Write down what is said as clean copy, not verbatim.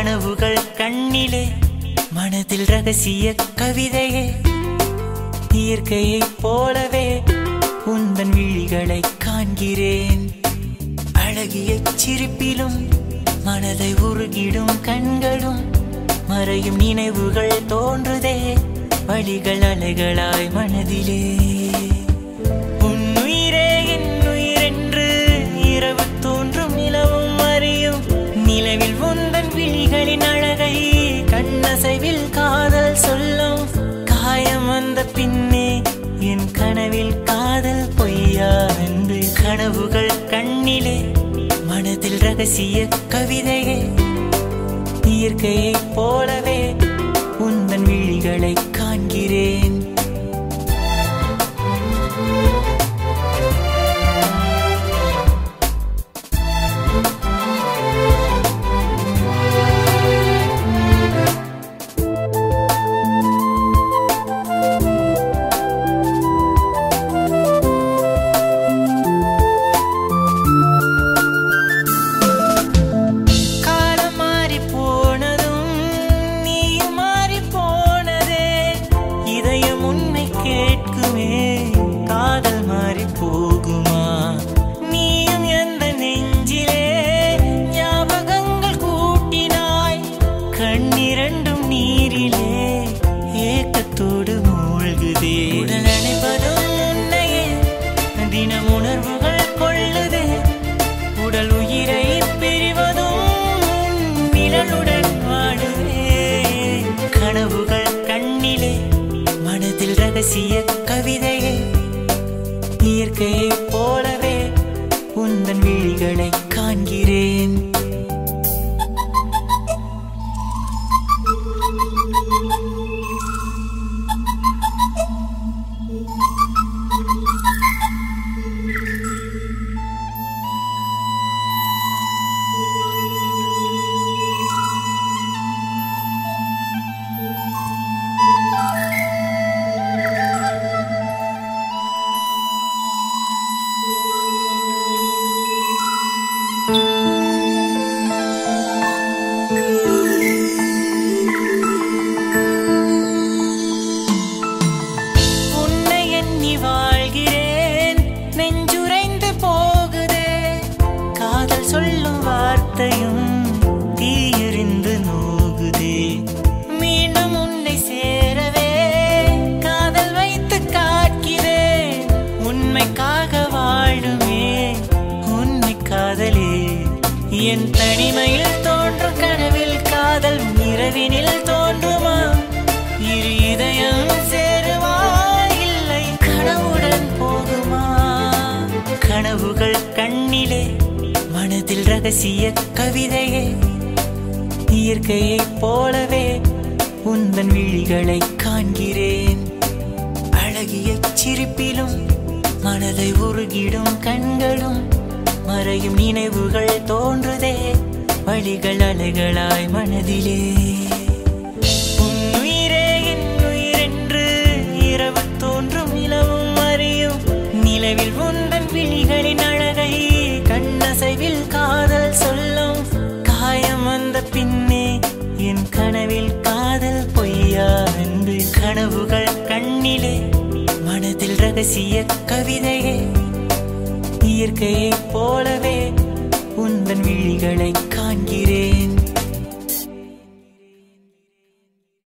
கனவுகள் கண்ணிலே மனதில் ரகசிய கவிதையே இயற்கையைப் போலவே உந்தன் விழிகளை காண்கிறேன் அழகிய சிரிப்பிலும் மனதை உருகிடும் கண்களும் மறையும் நினைவுகள் தோன்றுதே வழிகள் அலைகளாய் மனதிலே உன்னுயிரே என் உயிரென்று இரவு தோன்றும் நிலவும் அறியும் நிலவில் உந்தன் விழிகளின் அழகை கண்ணசைவில் காதல் சொல்லும் காயம் வந்த பின்னே என் கனவில் காதல் பொய்யா என்று கனவுகள் கண்ணிலே மனதில் ரகசிய கவிதையே இயற்கையைப் போலவே உந்தன் விழிகளை காண்கிறேன் காதல் மாறி போகுமா நீயும் எந்த நெஞ்சிலே ஞாபகங்கள் கூட்டினாய் கண்ணிரண்டும் நீரிலே ஏக்கத்தோடு மூழ்குதே உடல் அணைப்பதும் உன்னையே தினம் உணர்வுகள் கொள்ளுதே உடல் உயிரை பிரிவதும் நிழலுடன் வாழுதே கனவுகள் கண்ணிலே மனதில் ரகசிய கவிதையே இயற்கையைப் போலவே உந்தன் விழிகளை காண்கிறேன் சொல்லும் வார்த்தையும் தீயறிந்து நோகுதே மீண்டும் உன்னை சேரவே காதல் வைத்து காக்கிறேன் உண்மைக்காக வாழுமே உன்னை காதலே என் தனிமையில் தோன்றும் கனவில் காதல் இரவினில் தோன்றுமா இரு இதயம் சேருமா இல்லை கனவுடன் போகுமா கனவுகள் கண்ணிலே மனதில் ரகசிய கவிதையே இயற்கையைப் போலவே உந்தன் விழிகளை காண்கிறேன் அழகிய சிரிப்பிலும் மனதை உருகிடும் கண்களும் மறையும் நினைவுகள் தோன்றுதே வழிகள் அலைகளாய் மனதிலே உன்னுயிரே என் உயிரென்று இரவு தோன்றும் நிலவும் அறியும் நிலவில் உந்தன் விழிகளின் அழகை கண்ணசைவில் காதல் சொல்லும் காயம் வந்த பின்னே என் கனவில் காதல் பொய்யா என்று கனவுகள் கண்ணிலே மனதில் ரகசிய கவிதையே இயற்கையைப் போலவே உந்தன் விழிகளை காண்கிறேன்